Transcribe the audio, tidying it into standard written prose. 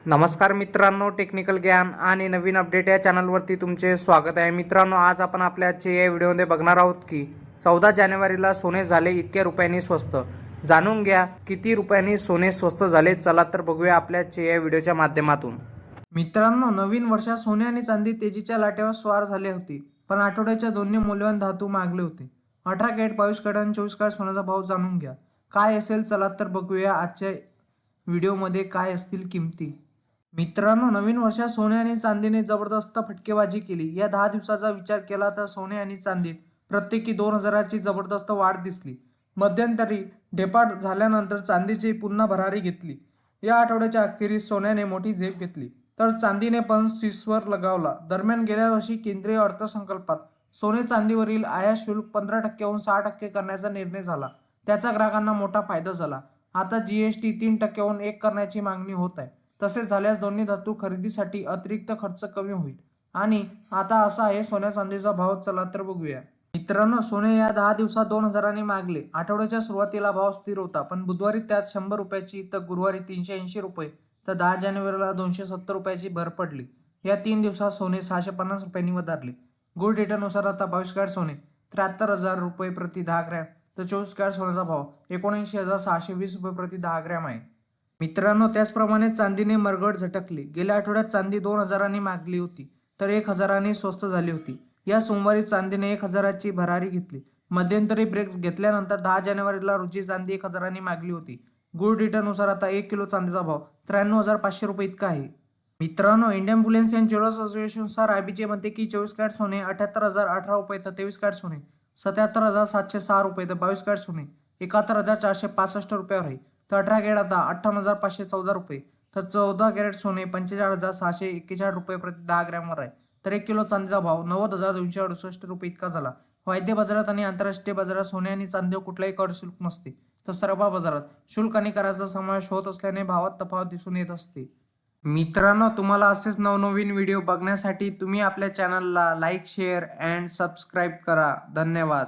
नमस्कार मित्रांनो, टेक्निकल ज्ञान आणि नवीन अपडेट या चॅनलवरती तुमचे स्वागत आहे। मित्रांनो, आज आपण आपल्या आजच्या या व्हिडिओमध्ये बघणार आहोत की 14 जानेवारीला सोने झाले इतक्या रुपयांनी स्वस्त। जाणून घ्या किती रुपयांनी सोने स्वस्त झाले। चला तर बघूया आपल्या आजच्या या व्हिडिओच्या माध्यमातून। मित्रांनो, नवीन वर्षात सोने आणि चांदी तेजीच्या लाटेवर स्वार झाले होते, पण आठवड्याच्या दोन्ही मौल्यवान धातू मागले होते। 18 कॅरेट, 22 कॅरेट आणि 24 कॅरेट सोन्याचा भाव जाणून घ्या काय असेल। चला तर बघूया आजच्या व्हिडिओमध्ये काय असतील किमती। मित्रांनो, नवीन वर्षात सोने आणि चांदीने जबरदस्त फटकेबाजी केली। या 10 दिवसाचा विचार केला तर सोने आणि चांदीत प्रत्येकी 2000ची जबरदस्त वाढ दिसली। मध्यंतरी ढेपाट झाल्यानंतर चांदीची पुन्हा भरारी घेतली। या आठवड्याच्या अखेरीस सोन्याने मोठी झेप घेतली तर चांदीने पण शीर्षवर लगावला। दरम्यान गेल्या वर्षी केंद्रीय अर्थसंकल्पात सोने चांदीवरील आयात शुल्क 15%हून 6% करण्याचा निर्णय झाला। त्याचा ग्राहकांना मोठा फायदा झाला। आता जीएसटी 3%हून 1 करण्याची मागणी होत आहे। तसे झाल्यास दोन्ही धातू खरेदीसाठी अतिरिक्त खर्च कमी होईल। आणि आता असा आहे सोन्या चांदीचा भाव। चला तर बघूया। मित्रांनो, सोने या 10 दिवसात 2000नी मागले। आठवड्याच्या सुरुवातीला भाव स्थिर होता, पण बुधवारी त्यात 100 रुपयाची तर गुरुवारी 380 रुपये तर 10 जानेवारीला 270 रुपयाची भर पडली। या 3 दिवसात सोने 650 रुपयांनी वधारले। गोल्ड रेटनुसार आता 22 कॅरेट सोने 73,000 रुपये प्रति 10 ग्रॅम तर 24 कॅरेट सोन्याचा भाव 79,620 रुपये प्रति 10 ग्रॅम आहे। मित्रांनो, त्याचप्रमाणे चांदीने मरगळ झटकली। गेल्या आठवड्यात चांदी 2000नी मागली होती तर 1000नी स्वस्त झाली होती। या सोमवारी चांदीने 1000ची भरारी घेतली। मध्यंतरी ब्रेक घेतल्यानंतर 10 जानेवारीला रोजी चांदी 1000नी मागली होती। गोल्ड रेटनुसार आता 1 किलो चांदीचा भाव 93,500 रुपये इतका आहे। मित्रांनो, इंडियन बुलियन अँड ज्वेलर्स असोसिएशननुसार आयबीचे म्हणते की 24 कॅरेट सोने 78,018 रुपये तर 23 कॅरेट सोने 77,706 रुपये तर 22 कॅरेट सोने 71,465 रुपयावर आहे। तर 18 कॅरेट आता 58,514 रुपये तर 14 कॅरेट सोने 45,641 रुपये प्रति 10 ग्रॅमवर आहे। तर 1 किलो चांदीचा भाव 90,268 रुपये इतका झाला। वायदे बाजारात आणि आंतरराष्ट्रीय बाजारात सोने आणि चांदीवर कुठलाही कर शुल्क नसते, तर सर्व बाजारात शुल्क आणि कराचा समावेश होत असल्याने भावात तफावत दिसून येत असते। मित्रांनो, तुम्हाला असेच नवनवीन व्हिडिओ बघण्यासाठी तुम्ही आपल्या चॅनलला लाईक, शेअर अँड सबस्क्राईब करा। धन्यवाद।